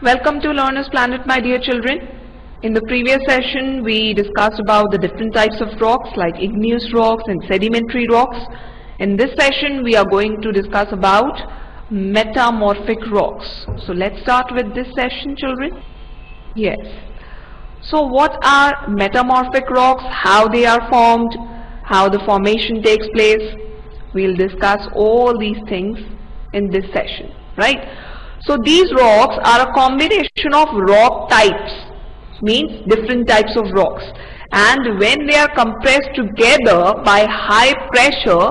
Welcome to Learner's Planet, my dear children. In the previous session, we discussed about the different types of rocks like igneous rocks and sedimentary rocks. In this session, we are going to discuss about metamorphic rocks. So let's start with this session, children. Yes. So what are metamorphic rocks, how they are formed, how the formation takes place? We'll discuss all these things in this session, right? So these rocks are a combination of rock types, means different types of rocks, and when they are compressed together by high pressure,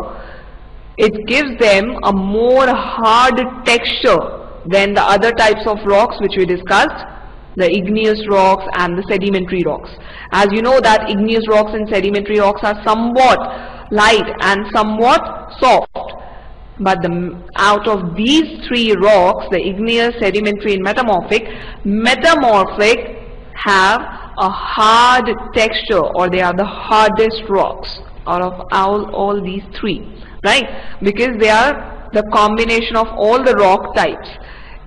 it gives them a more hard texture than the other types of rocks which we discussed, the igneous rocks and the sedimentary rocks. As you know that igneous rocks and sedimentary rocks are somewhat light and somewhat soft. But out of these three rocks, the igneous, sedimentary and metamorphic have a hard texture, or they are the hardest rocks out of all these three, right? Because they are the combination of all the rock types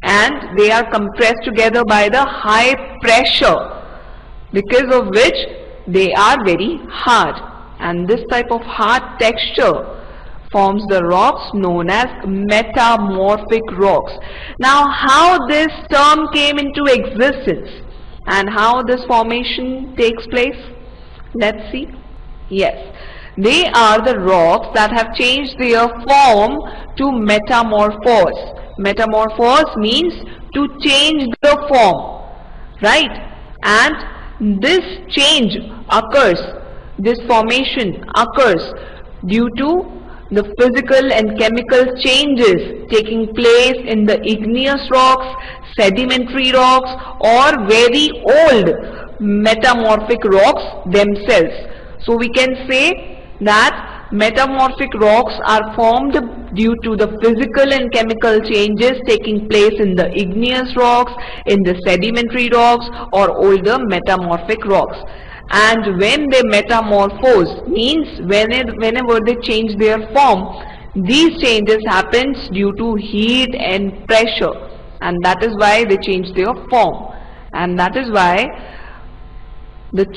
and they are compressed together by the high pressure, because of which they are very hard, and this type of hard texture forms the rocks known as metamorphic rocks. Now, how this term came into existence and how this formation takes place, let's see. Yes, they are the rocks that have changed their form to metamorphose. Metamorphose means to change the form, right? And this change occurs, this formation occurs due to the physical and chemical changes taking place in the igneous rocks, sedimentary rocks, or very old metamorphic rocks themselves. So we can say that metamorphic rocks are formed due to the physical and chemical changes taking place in the igneous rocks, in the sedimentary rocks, or older metamorphic rocks. And when they metamorphose, means whenever they change their form, these changes happens due to heat and pressure, and that is why they change their form, and that is why the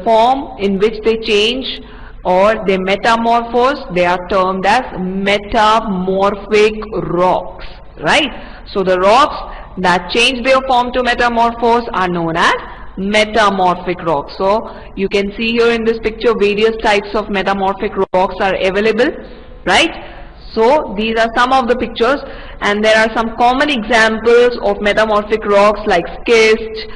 form in which they change or they metamorphose, they are termed as metamorphic rocks, right? So the rocks that change their form to metamorphose are known as metamorphic rocks. So you can see here in this picture various types of metamorphic rocks are available, right? So these are some of the pictures, and there are some common examples of metamorphic rocks like schist,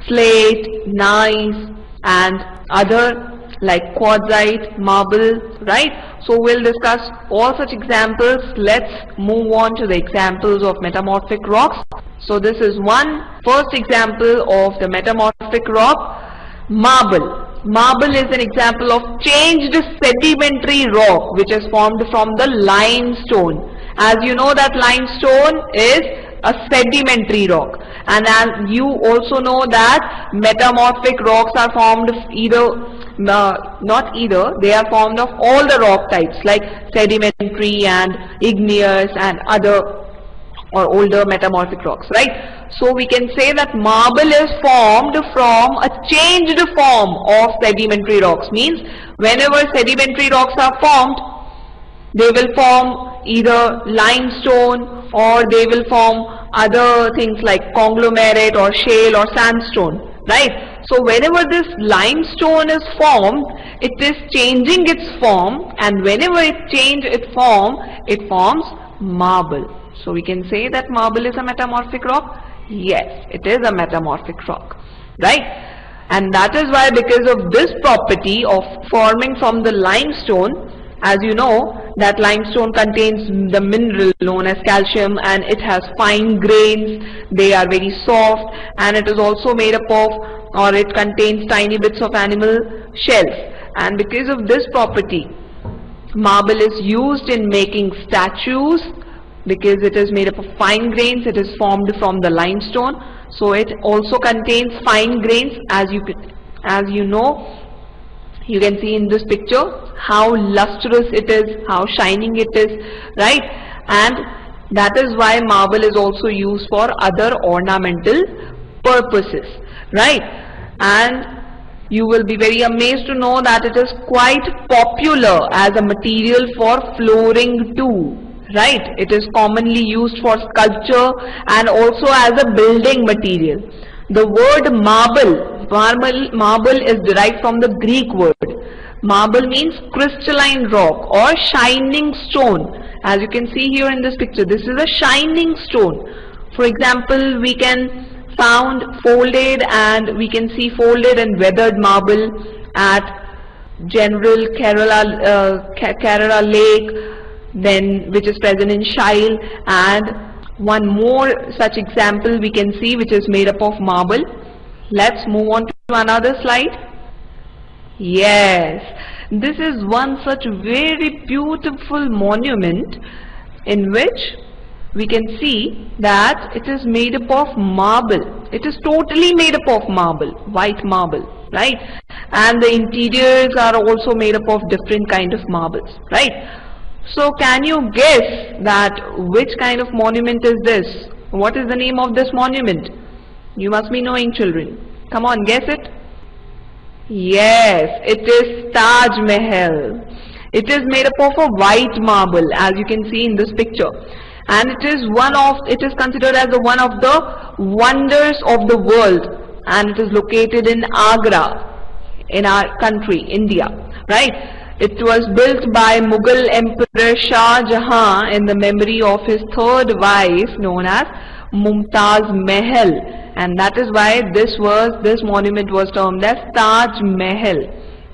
slate, gneiss, and other like quartzite, marble, right? So we'll discuss all such examples. Let's move on to the examples of metamorphic rocks. So this is one first example of the metamorphic rock, marble. Marble is an example of changed sedimentary rock which is formed from the limestone. As you know that limestone is a sedimentary rock, and as you also know that metamorphic rocks are formed they are formed of all the rock types like sedimentary and igneous and other or older metamorphic rocks, right? So we can say that marble is formed from a changed form of sedimentary rocks, means whenever sedimentary rocks are formed, they will form either limestone or they will form other things like conglomerate or shale or sandstone, right? So whenever this limestone is formed, it is changing its form, and whenever it changes its form, it forms marble. So we can say that marble is a metamorphic rock. Yes, it is a metamorphic rock, right? And that is why, because of this property of forming from the limestone, as you know that limestone contains the mineral known as calcium, and it has fine grains, they are very soft, and it is also made up of, or it contains tiny bits of animal shells, and because of this property marble is used in making statues, because it is made up of fine grains, it is formed from the limestone, so it also contains fine grains. As you know, you can see in this picture how lustrous it is, how shining it is, right? And That is why marble is also used for other ornamental purposes, right? And you will be very amazed to know that it is quite popular as a material for flooring too, right? It is commonly used for sculpture and also as a building material. The word marble is derived from the Greek word. Marble means crystalline rock or shining stone. As you can see here in this picture, this is a shining stone. For example, we can found folded and we can see folded and weathered marble at General Kerala Lake, then which is present in Shile, and one more such example we can see which is made up of marble. Let's move on to another slide. Yes, this is one such very beautiful monument in which we can see that it is made up of marble. It is totally made up of marble, white marble, right? And the interiors are also made up of different kind of marbles, right? So can you guess that which kind of monument is this? What is the name of this monument? You must be knowing, children. Come on, guess it. Yes, it is Taj Mahal. It is made up of a white marble, as you can see in this picture, and it is considered as one of the wonders of the world, and it is located in Agra, in our country, India, right? It was built by Mughal Emperor Shah Jahan in the memory of his third wife known as Mumtaz Mahal, and that is why this monument was termed as Taj Mahal,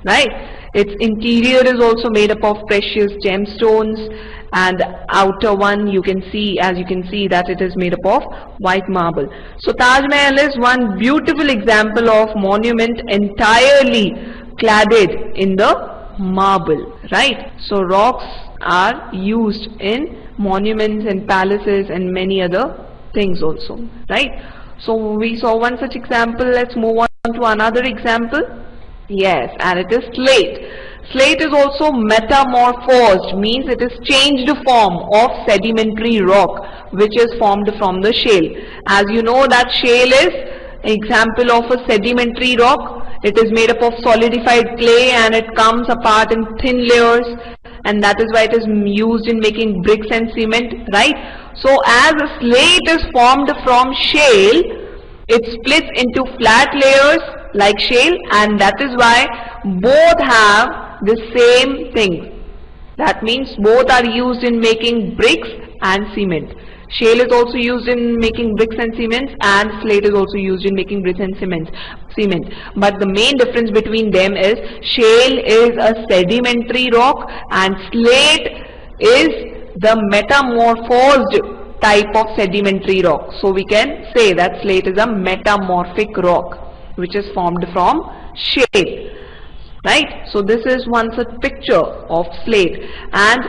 right? Its interior is also made up of precious gemstones, and outer one you can see that it is made up of white marble. So Taj Mahal is one beautiful example of monument entirely cladded in the marble, right? So rocks are used in monuments and palaces and many other things also, right? So we saw one such example. Let's move on to another example. Yes, and it is slate. Slate is also metamorphosed, means it is changed form of sedimentary rock which is formed from the shale. As you know that shale is an example of a sedimentary rock. It is made up of solidified clay and it comes apart in thin layers, and that is why it is used in making bricks and cement, right? So as a slate is formed from shale, it splits into flat layers like shale, and that is why both have the same thing. That means both are used in making bricks and cement. Shale is also used in making bricks and cement, and slate is also used in making bricks and cement. But the main difference between them is shale is a sedimentary rock and slate is the metamorphosed type of sedimentary rock. So we can say that slate is a metamorphic rock which is formed from shale, right? So this is one such picture of slate, and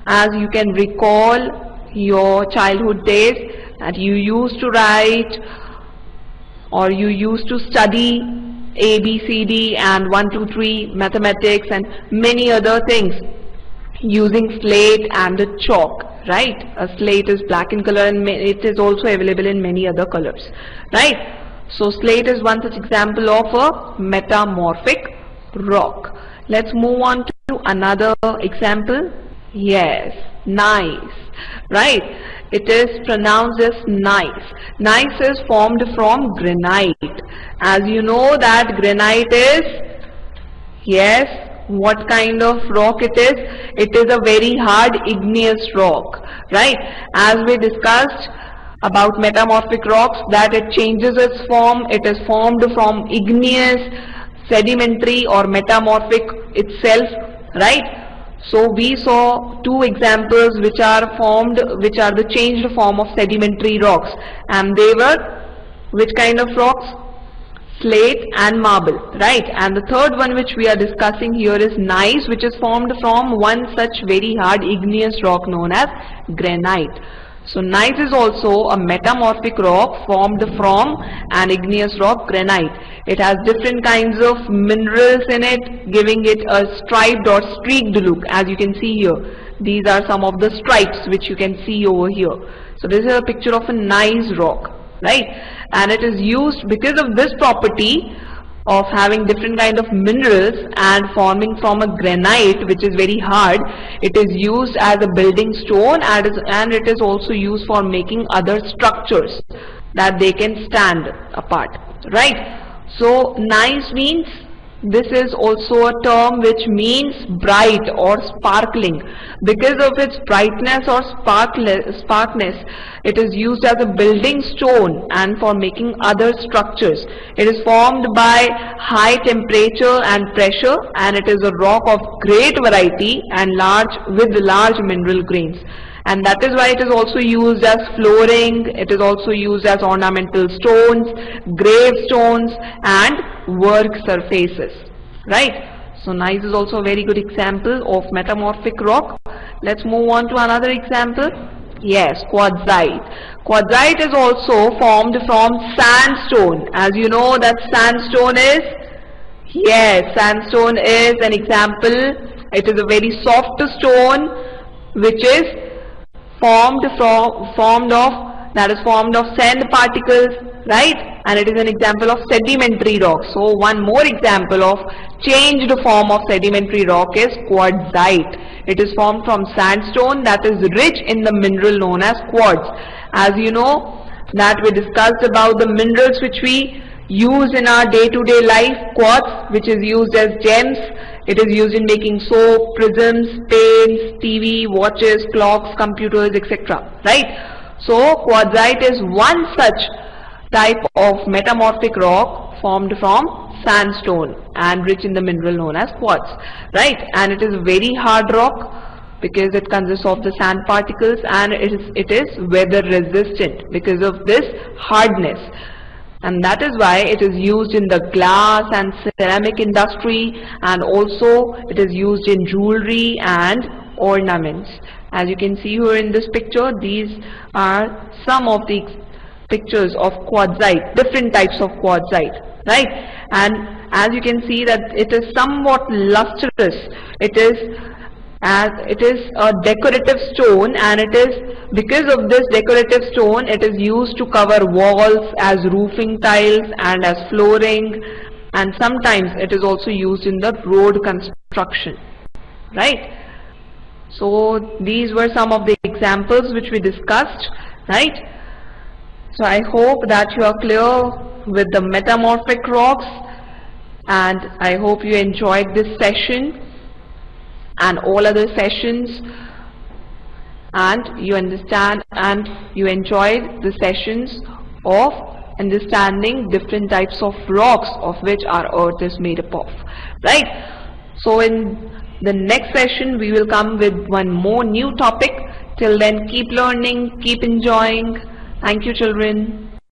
as you can recall your childhood days that you used to write or you used to study A, B, C, D and 1, 2, 3 mathematics and many other things using slate and the chalk, right? A slate is black in color and it is also available in many other colors, right? So slate is one such example of a metamorphic rock. Let's move on to another example. Yes, gneiss, right? It is pronounced as gneiss. Gneiss is formed from granite. As you know that granite is, yes, what kind of rock it is? It is a very hard igneous rock, right? As we discussed about metamorphic rocks, that it changes its form. It is formed from igneous, sedimentary or metamorphic itself, right? So we saw two examples which are the changed form of sedimentary rocks, and they were which kind of rocks? Slate and marble, right? And the third one which we are discussing here is gneiss, which is formed from one such very hard igneous rock known as granite. So gneiss is also a metamorphic rock formed from an igneous rock, granite. It has different kinds of minerals in it, giving it a striped or streaked look, as you can see here. These are some of the stripes which you can see over here. So this is a picture of a nice rock, right? And it is used because of this property of having different kind of minerals and forming from a granite which is very hard. It is used as a building stone, and it is also used for making other structures that they can stand apart, right? So nice means, this is also a term which means bright or sparkling. Because of its brightness or sparkness, it is used as a building stone and for making other structures. It is formed by high temperature and pressure, and it is a rock of great variety and with large mineral grains. And that is why it is also used as flooring, it is also used as ornamental stones, gravestones and work surfaces, right? So gneiss is also a very good example of metamorphic rock. Let's move on to another example. Yes, quartzite. Quartzite is also formed from sandstone. As you know that sandstone is, yes, sandstone is an example. It is a very soft stone which is formed of sand particles, right? And it is an example of sedimentary rock. So one more example of changed form of sedimentary rock is quartzite. It is formed from sandstone that is rich in the mineral known as quartz. As you know that we discussed about the minerals which we use in our day-to-day life. Quartz, which is used as gems. It is used in making soap, prisms, paints, TV, watches, clocks, computers, etc. Right? So quartzite is one such type of metamorphic rock formed from sandstone and rich in the mineral known as quartz. Right? And it is a very hard rock because it consists of the sand particles, and it is weather resistant because of this hardness. And that is why it is used in the glass and ceramic industry, and also it is used in jewelry and ornaments. As you can see here in this picture, these are some of the pictures of quartzite, different types of quartzite, right? And as you can see that it is somewhat lustrous. It is a decorative stone, and it is because of this decorative stone it is used to cover walls, as roofing tiles and as flooring, and sometimes it is also used in the road construction, right? So these were some of the examples which we discussed, right? So I hope that you are clear with the metamorphic rocks, and I hope you enjoyed this session and all other sessions, and you understand and you enjoyed the sessions of understanding different types of rocks of which our earth is made up of, right? So in the next session we will come with one more new topic. Till then, keep learning, keep enjoying. Thank you, children.